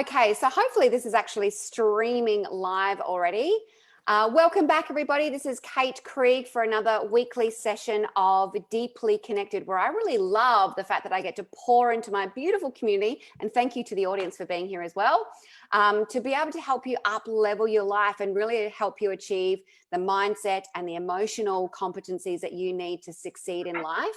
Okay, so hopefully this is actually streaming live already. Welcome back, everybody. This is Kate Krieg for another weekly session of Deeply Connected, where I really love the fact that I get to pour into my beautiful community, and thank you to the audience for being here as well, to be able to help you up-level your life and really help you achieve the mindset and the emotional competencies that you need to succeed in life.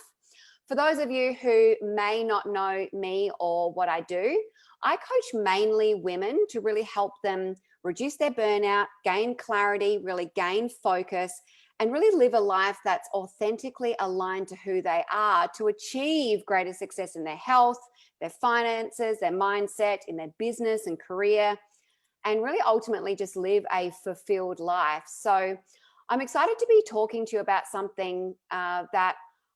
For those of you who may not know me or what I do, I coach mainly women to really help them reduce their burnout, gain clarity, really gain focus, and really live a life that's authentically aligned to who they are to achieve greater success in their health, their finances, their mindset, in their business and career, and really ultimately just live a fulfilled life. So I'm excited to be talking to you about something that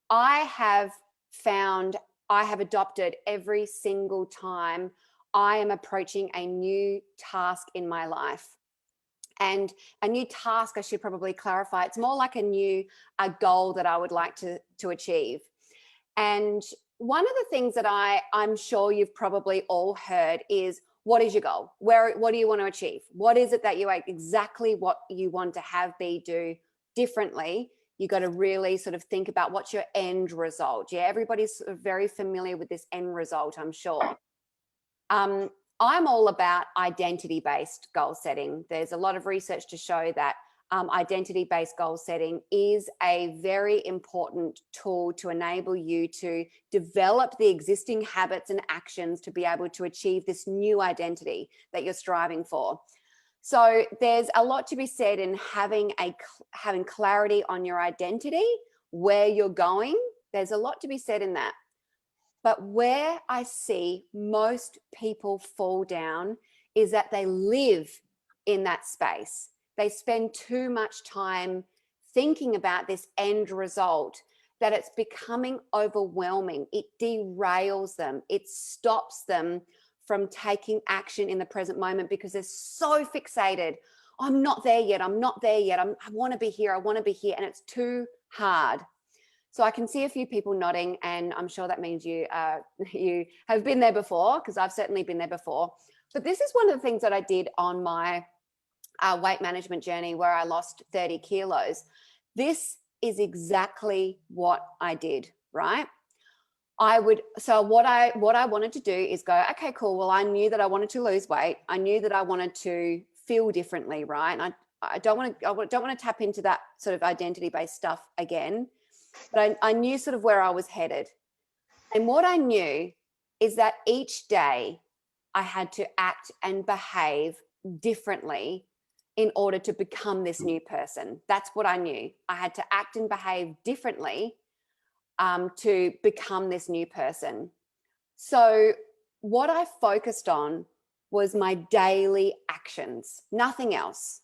I have found I have adopted every single time I am approaching a new task in my life. And a new task, I should probably clarify, it's more like a goal that I would like to achieve. And one of the things that I'm sure you've probably all heard is, what is your goal? What do you want to achieve? What is it that you exactly what you want to have, be, do differently? You got to really sort of think about what's your end result. Yeah, everybody's sort of very familiar with this end result, I'm sure. I'm all about identity-based goal setting. There's a lot of research to show that identity-based goal setting is a very important tool to enable you to develop the existing habits and actions to be able to achieve this new identity that you're striving for. So there's a lot to be said in having clarity on your identity, where you're going. There's a lot to be said in that. But where I see most people fall down is that they live in that space. They spend too much time thinking about this end result, that it's becoming overwhelming. It derails them. It stops them from taking action in the present moment because they're so fixated. I'm not there yet. I'm not there yet. I want to be here. I want to be here. And it's too hard. So I can see a few people nodding, and I'm sure that means you have been there before, because I've certainly been there before. But this is one of the things that I did on my weight management journey, where I lost 30 kilos. This is exactly what I did, right? So what I wanted to do is go, okay, cool. Well, I knew that I wanted to lose weight. I knew that I wanted to feel differently, right? And I don't want to tap into that sort of identity-based stuff again. But I knew sort of where I was headed. And what I knew is that each day I had to act and behave differently in order to become this new person. That's what I knew. I had to act and behave differently to become this new person. So what I focused on was my daily actions, nothing else.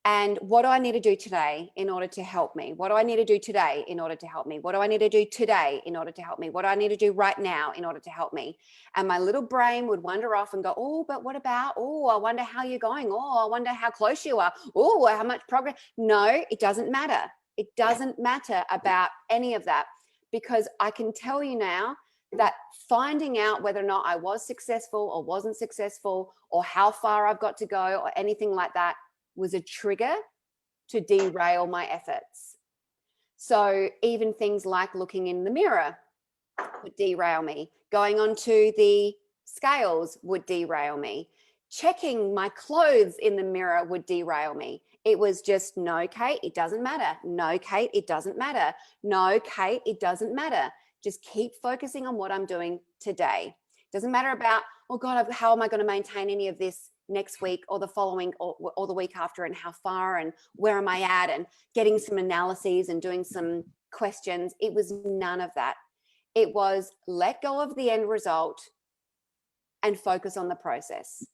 And what do I need to do today in order to help me? What do I need to do today in order to help me? What do I need to do today in order to help me? What do I need to do right now in order to help me? And my little brain would wander off and go, oh, but what about, oh, I wonder how you're going. Oh, I wonder how close you are. Oh, how much progress. No, it doesn't matter. It doesn't matter about any of that, because I can tell you now that finding out whether or not I was successful or wasn't successful, or how far I've got to go or anything like that, was a trigger to derail my efforts. So even things like looking in the mirror would derail me. Going onto the scales would derail me. Checking my clothes in the mirror would derail me. It was just, no, Kate, it doesn't matter. No, Kate, it doesn't matter. No, Kate, it doesn't matter. Just keep focusing on what I'm doing today. Doesn't matter about, oh God, how am I going to maintain any of this next week or the following or the week after, and how far and where am I at, and getting some analyses and doing some questions. It was none of that. It was let go of the end result and focus on the process.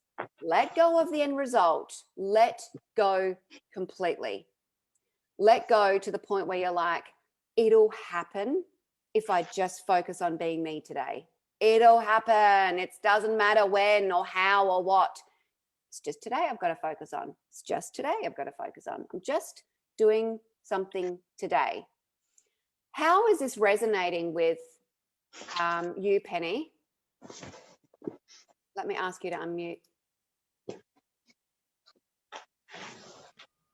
Let go of the end result. Let go completely. Let go to the point where you're like, it'll happen if I just focus on being me today. It'll happen. It doesn't matter when or how or what. It's just today I've got to focus on. It's just today I've got to focus on. I'm just doing something today. How is this resonating with you, Penny? Let me ask you to unmute.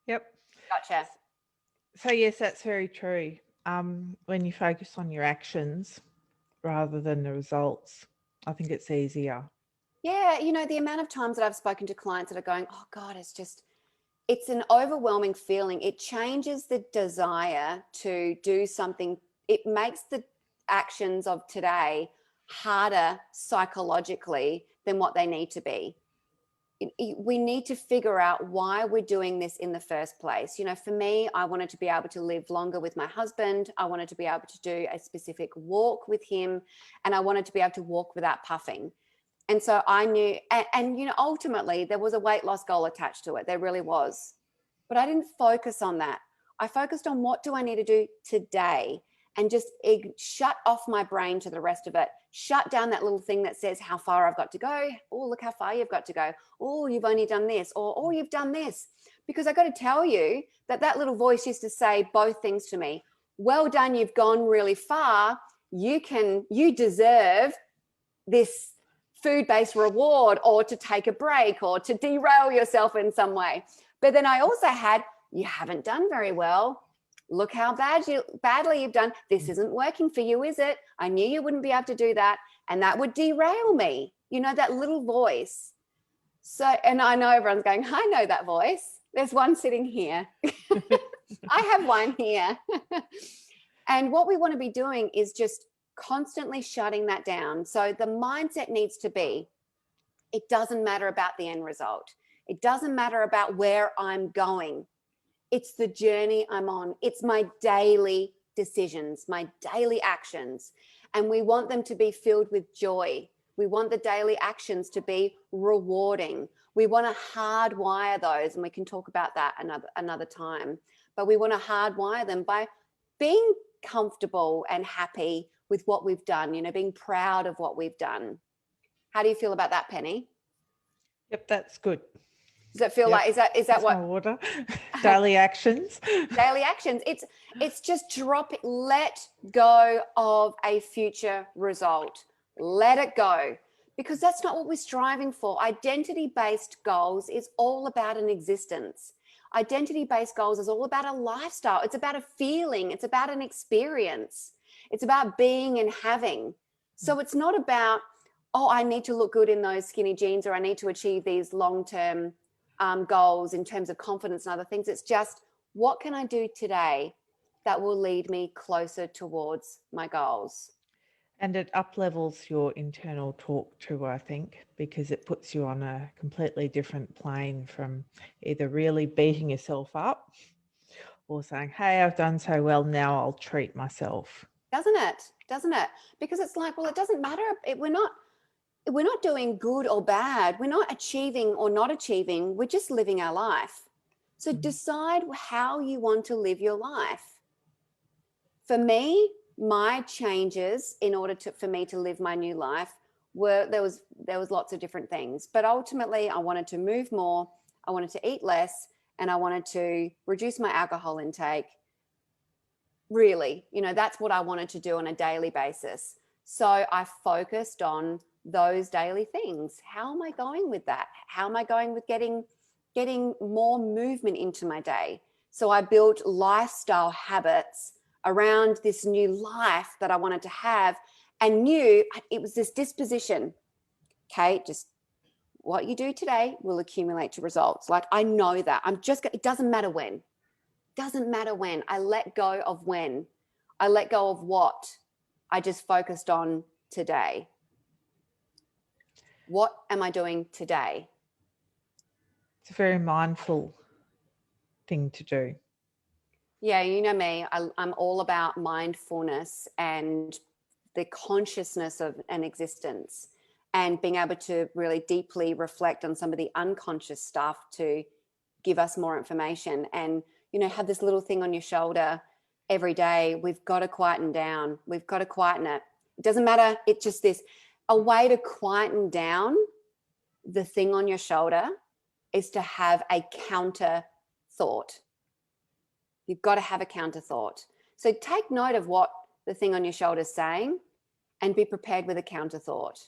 Yep. Gotcha. So yes, that's very true. When you focus on your actions rather than the results, I think it's easier. Yeah, the amount of times that I've spoken to clients that are going, oh God, it's an overwhelming feeling. It changes the desire to do something. It makes the actions of today harder psychologically than what they need to be. We need to figure out why we're doing this in the first place. For me, I wanted to be able to live longer with my husband. I wanted to be able to do a specific walk with him, and I wanted to be able to walk without puffing. And so I knew, and ultimately there was a weight loss goal attached to it. There really was. But I didn't focus on that. I focused on what do I need to do today, and just shut off my brain to the rest of it. Shut down that little thing that says how far I've got to go. Oh, look how far you've got to go. Oh, you've only done this, or oh, you've done this. Because I got to tell you that little voice used to say both things to me. Well done, you've gone really far. You deserve this food-based reward, or to take a break, or to derail yourself in some way. But then I also had, you haven't done very well. Look how badly you've done. This isn't working for you, is it? I knew you wouldn't be able to do that. And that would derail me, that little voice. So, and I know everyone's going, I know that voice. There's one sitting here. I have one here. And what we want to be doing is just constantly shutting that down. So the mindset needs to be, it doesn't matter about the end result. It doesn't matter about where I'm going. It's the journey I'm on. It's my daily decisions, my daily actions. And we want them to be filled with joy. We want the daily actions to be rewarding. We want to hardwire those, and we can talk about that another time. But we want to hardwire them by being comfortable and happy with what we've done, being proud of what we've done. How do you feel about that, Penny? Yep, that's good. Does it feel like, is that That's what my water? Daily actions. daily actions? It's just let go of a future result. Let it go, because that's not what we're striving for. Identity-based goals is all about an existence. Identity-based goals is all about a lifestyle. It's about a feeling. It's about an experience. It's about being and having. So it's not about, oh, I need to look good in those skinny jeans, or I need to achieve these long-term goals in terms of confidence and other things. It's just, what can I do today that will lead me closer towards my goals? And it up-levels your internal talk too, I think, because it puts you on a completely different plane from either really beating yourself up or saying, hey, I've done so well, now I'll treat myself. Doesn't it? Because it's like, well, it doesn't matter. We're not doing good or bad. We're not achieving or not achieving. We're just living our life. So decide how you want to live your life. For me, my changes in order for me to live my new life there was lots of different things. But ultimately, I wanted to move more. I wanted to eat less, and I wanted to reduce my alcohol intake. Really, that's what I wanted to do on a daily basis. So I focused on those daily things. How am I going with that? How am I going with getting more movement into my day? So I built lifestyle habits around this new life that I wanted to have, and knew it was this disposition. Okay, just what you do today will accumulate to results. Like, I know that. It doesn't matter when. Doesn't matter when. I let go of when. I let go of what. I just focused on today. What am I doing today? It's a very mindful thing to do. Yeah, you know me. I'm all about mindfulness and the consciousness of an existence, and being able to really deeply reflect on some of the unconscious stuff to give us more information. And have this little thing on your shoulder every day. We've got to quieten down. We've got to quieten it. It doesn't matter. It's just a way to quieten down the thing on your shoulder is to have a counter thought. You've got to have a counter thought. So take note of what the thing on your shoulder is saying, and be prepared with a counter thought.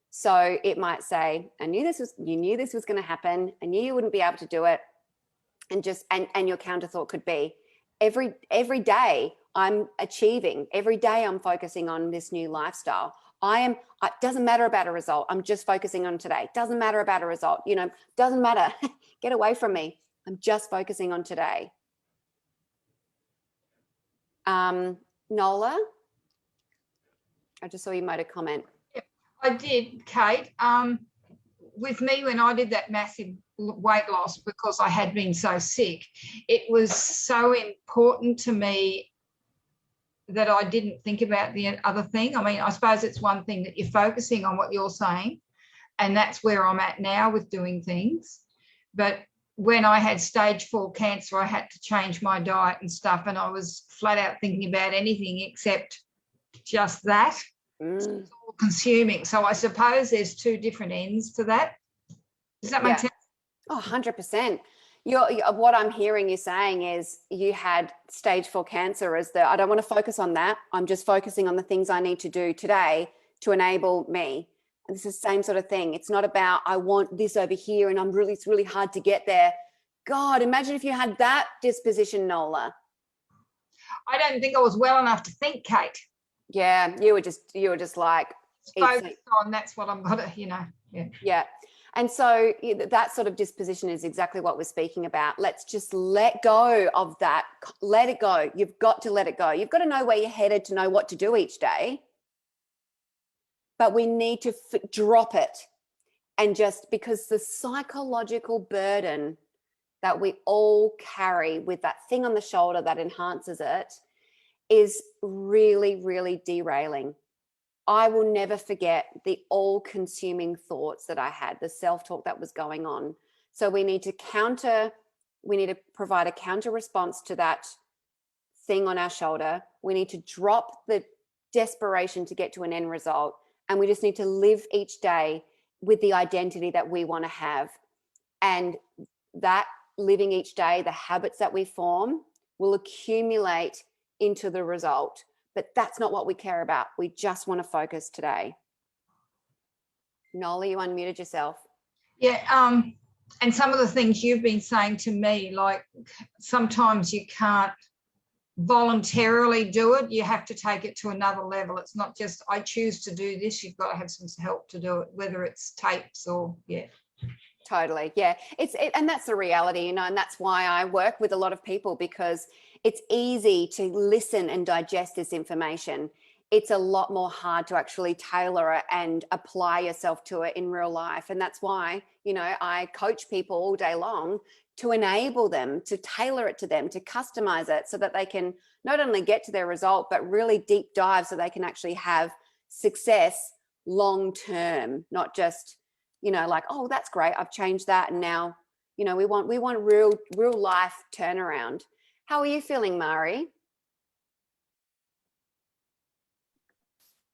So it might say, you knew this was going to happen. I knew you wouldn't be able to do it. And just and your counter thought could be, every day I'm achieving, every day I'm focusing on this new lifestyle. It doesn't matter about a result. I'm just focusing on today. Doesn't matter about a result. Doesn't matter. Get away from me. I'm just focusing on today. Nola, I just saw you made a comment. I did, Kate. With me, when I did that massive weight loss because I had been so sick, it was so important to me that I didn't think about the other thing. I mean, I suppose it's one thing that you're focusing on what you're saying, and that's where I'm at now with doing things. But when I had stage 4 cancer, I had to change my diet and stuff, and I was flat out thinking about anything except just that. It's all consuming. So I suppose there's two different ends to that. Does that make sense? Oh, 100%. What I'm hearing you saying is you had stage 4 cancer as I don't want to focus on that. I'm just focusing on the things I need to do today to enable me. And this is the same sort of thing. It's not about, I want this over here and it's really hard to get there. God, imagine if you had that disposition, Nola. I don't think I was well enough to think, Kate. Yeah, you were just like focused on that's what I'm gonna, Yeah. And so that sort of disposition is exactly what we're speaking about. Let's just let go of that. Let it go. You've got to let it go. You've got to know where you're headed to know what to do each day. But we need to drop it. And just because the psychological burden that we all carry with that thing on the shoulder that enhances it is really, really derailing. I will never forget the all-consuming thoughts that I had, the self-talk that was going on. So we need to provide a counter response to that thing on our shoulder. We need to drop the desperation to get to an end result. And we just need to live each day with the identity that we want to have. And that living each day, the habits that we form will accumulate into the result. But that's not what we care about. We just want to focus today. Nola, you unmuted yourself. Yeah, and some of the things you've been saying to me, like sometimes you can't voluntarily do it. You have to take it to another level. It's not just, I choose to do this. You've got to have some help to do it, whether it's tapes or, Totally. Yeah. And that's the reality, and that's why I work with a lot of people, because it's easy to listen and digest this information. It's a lot more hard to actually tailor it and apply yourself to it in real life. And that's why, I coach people all day long to enable them, to tailor it to them, to customize it so that they can not only get to their result, but really deep dive so they can actually have success long term, not just, like, oh, that's great, I've changed that. And now, we want real life turnaround. How are you feeling, Mari?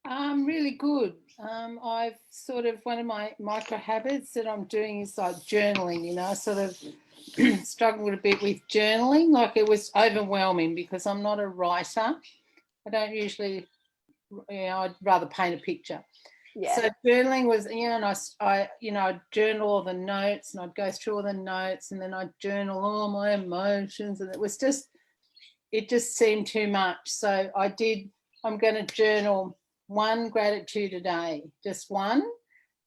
Really good. I've sort of, one of my micro habits that I'm doing is like journaling, I sort of struggled a bit with journaling. Like, it was overwhelming because I'm not a writer. I don't usually, I'd rather paint a picture. Yeah. So journaling was, and I'd journal all the notes, and I'd go through all the notes, and then I'd journal all my emotions, and it just seemed too much. So I'm going to journal one gratitude a day, just one,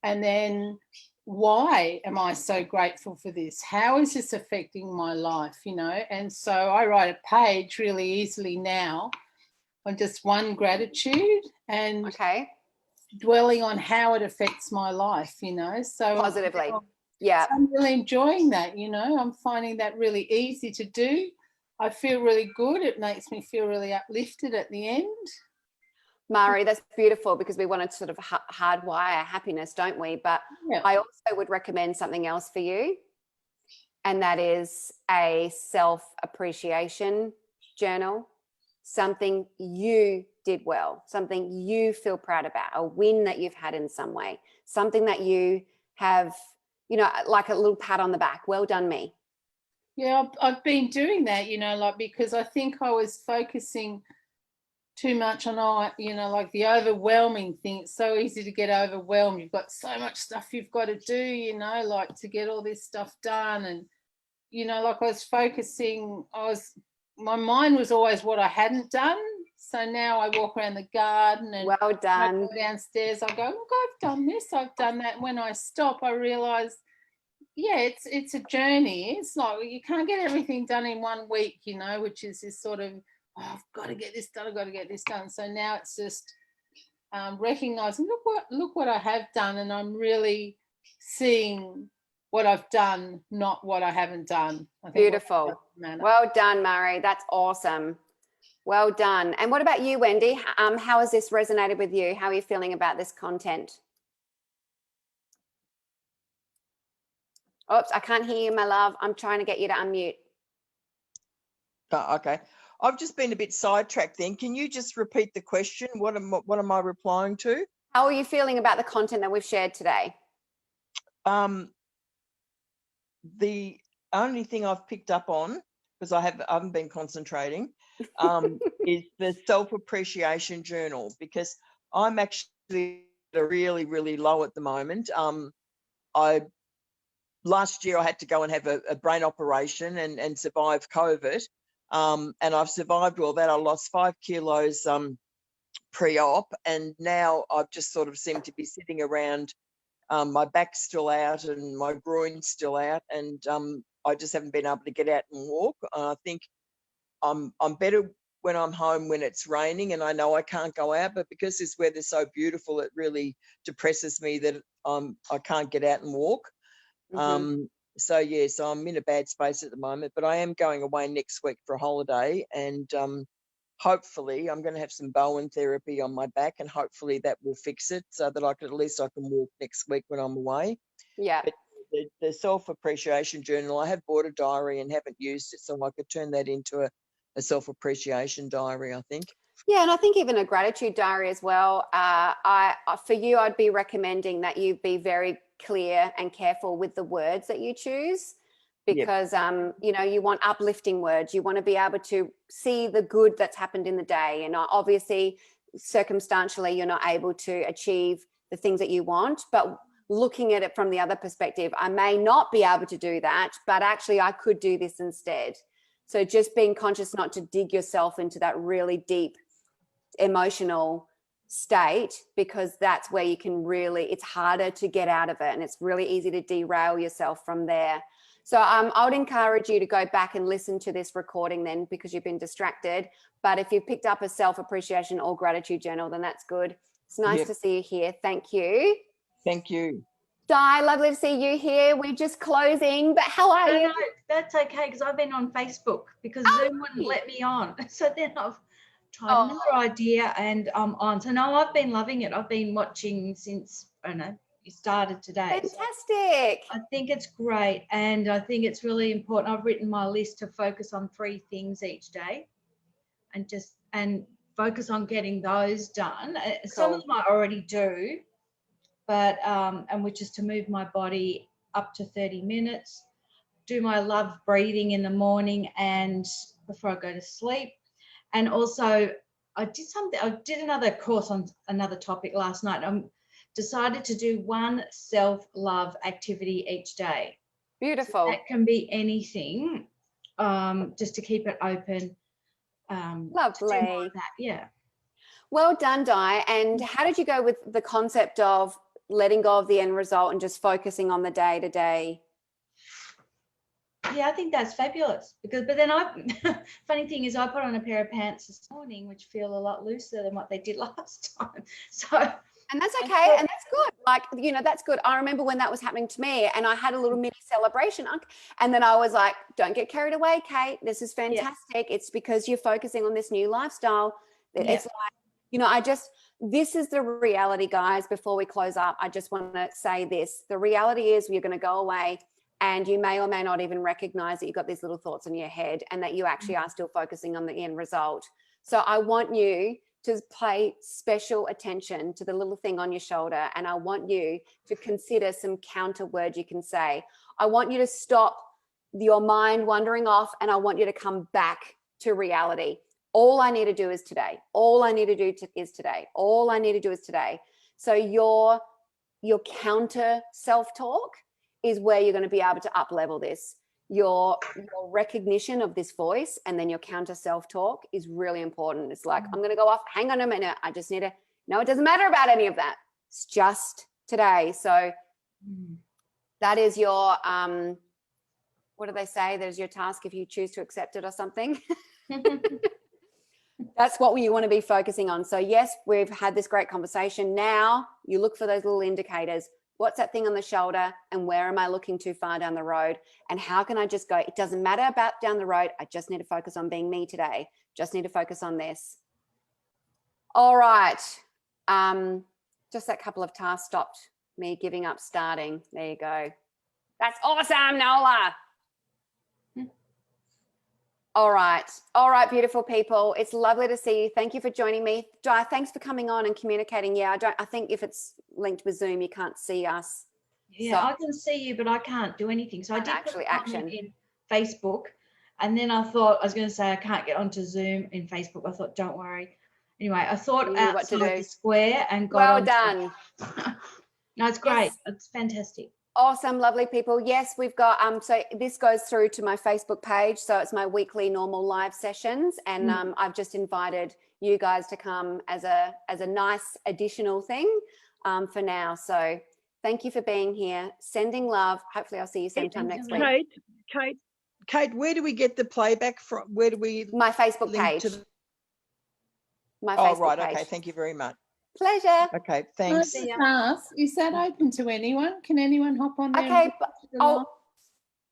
and then why am I so grateful for this? How is this affecting my life, And so I write a page really easily now on just one gratitude and dwelling on how it affects my life, So positively. So I'm really enjoying that, I'm finding that really easy to do. I feel really good. It makes me feel really uplifted at the end. Mari, that's beautiful, because we want to sort of hardwire happiness, don't we? But I also would recommend something else for you, and that is a self-appreciation journal, something you did well, something you feel proud about, a win that you've had in some way, something that you have, like a little pat on the back. Well done, me. Yeah, I've been doing that, because I think I was focusing too much on, like the overwhelming thing. It's so easy to get overwhelmed. You've got so much stuff you've got to do, like to get all this stuff done. And, you know, like I was focusing, my mind was always what I hadn't done. So now I walk around the garden and Well I done. go downstairs, I go, look, I've done this, I've done that. When I stop, I realise, yeah, it's a journey. It's not, you can't get everything done in 1 week, you know, which is this sort of, oh, I've got to get this done, I've got to get this done. So now it's just recognising, look what I have done, and I'm really seeing what I've done, not what I haven't done. I think Beautiful. Well done, Murray. That's awesome. Well done. And what about you, Wendy? How has this resonated with you? How are you feeling about this content? Oops, I can't hear you, my love. I'm trying to get you to unmute. Oh, okay. I've just been a bit sidetracked then. Can you just repeat the question? What am I replying to? How are you feeling about the content that we've shared today? The only thing I've picked up on, because I haven't been concentrating, is the self-appreciation journal, because I'm actually really, really low at the moment. Last year I had to go and have a brain operation and survive COVID. And I've survived all that. I lost 5 kilos pre-op, and now I've just sort of seemed to be sitting around. My back's still out and my groin's still out, and I just haven't been able to get out and walk. I think I'm better when I'm home when it's raining and I know I can't go out, but because this weather's so beautiful, it really depresses me that I can't get out and walk. So yeah, so I'm in a bad space at the moment, but I am going away next week for a holiday, and hopefully I'm going to have some Bowen therapy on my back, and hopefully that will fix it so that I can walk next week when I'm away. Yeah. But the self-appreciation journal, I have bought a diary and haven't used it, so I could turn that into a self-appreciation diary, I think. Yeah, and I think even a gratitude diary as well. For you, I'd be recommending that you be very clear and careful with the words that you choose, because you know, you want uplifting words. You want to be able to see the good that's happened in the day, and obviously circumstantially you're not able to achieve the things that you want, but looking at it from the other perspective, I may not be able to do that, but actually I could do this instead. So just being conscious not to dig yourself into that really deep emotional state, because that's where you can really, it's harder to get out of it, and it's really easy to derail yourself from there. So I would encourage you to go back and listen to this recording then, because you've been distracted. But if you've picked up a self-appreciation or gratitude journal, then that's good. It's nice to see you here. Thank you. Thank you. Di, lovely to see you here. We're just closing, but how are you? No, that's okay, because I've been on Facebook because Zoom wouldn't let me on. So then I've tried another idea and I'm on. So no, I've been loving it. I've been watching since, I don't know, you started today. Fantastic. So I think it's great, and I think it's really important. I've written my list to focus on 3 things each day, and focus on getting those done. Some of them I already do, but and which is to move my body up to 30 minutes, do my love breathing in the morning and before I go to sleep. And also I did another course on another topic last night. I decided to do 1 self-love activity each day. Beautiful. So that can be anything, just to keep it open. Lovely. To do more of that. Yeah. Well done, Di. And how did you go with the concept of letting go of the end result and just focusing on the day-to-day? Yeah, I think that's fabulous, because, but then funny thing is I put on a pair of pants this morning which feel a lot looser than what they did last time. So, and that's okay, and that's good. Like, you know, that's good. I remember when that was happening to me, and I had a little mini celebration, and then I was like, don't get carried away, Kate. This is fantastic. It's because you're focusing on this new lifestyle. It's like, you know, this is the reality, guys. Before we close up, I just want to say this. The reality is you're going to go away, and you may or may not even recognize that you've got these little thoughts in your head and that you actually are still focusing on the end result. So I want you to pay special attention to the little thing on your shoulder, and I want you to consider some counter words you can say. I want you to stop your mind wandering off, and I want you to come back to reality. All I need to do is today. All I need to do is today. All I need to do is today. So your counter self-talk is where you're going to be able to up level this. your recognition of this voice and then your counter self-talk is really important. It's like, I'm going to go off, hang on a minute. I just need to, no, it doesn't matter about any of that. It's just today. So that is your, what do they say? There's your task if you choose to accept it or something. That's what you want to be focusing on. So yes, we've had this great conversation. Now you look for those little indicators. What's that thing on the shoulder and where am I looking too far down the road? And how can I just go, it doesn't matter about down the road. I just need to focus on being me today. Just need to focus on this. All right. Just that couple of tasks stopped me giving up starting. There you go. That's awesome, Nola. All right, beautiful people. It's lovely to see you. Thank you for joining me. Di, thanks for coming on and communicating. Yeah, I think if it's linked with Zoom, you can't see us. Yeah, So- I can see you, but I can't do anything. So I And did actually put a comment action. in Facebook, and then I thought I was going to say I can't get onto Zoom in Facebook. I thought, don't worry. Anyway, I thought You knew what to outside do. the square and got Well onto done. it. No, it's great. Yes. It's fantastic. Awesome, lovely people. Yes, we've got, so this goes through to my Facebook page. So it's my weekly normal live sessions. And I've just invited you guys to come as a nice additional thing for now. So thank you for being here. Sending love. Hopefully I'll see you sometime next week. Kate, where do we get the playback from? Where do we My Facebook link page. to the... My Oh, Facebook right. page. Okay. Thank you very much. Pleasure. Okay. Can I Thanks. just ask, is that open to anyone? Can anyone hop on there? and Okay. listen to the live? Oh,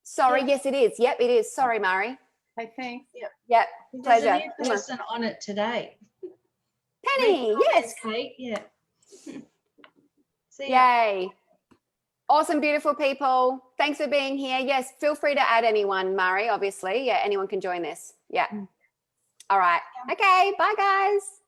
sorry. Yes, it is. Yep, it is. Sorry, Mari. Okay, thanks. Yep. There's Pleasure. a new person on it today. Penny. Yes. Kate. Yeah. See ya. Yay. Awesome, beautiful people. Thanks for being here. Yes, feel free to add anyone, Mari, obviously. Yeah, anyone can join this. Yeah. All right. Okay. Bye, guys.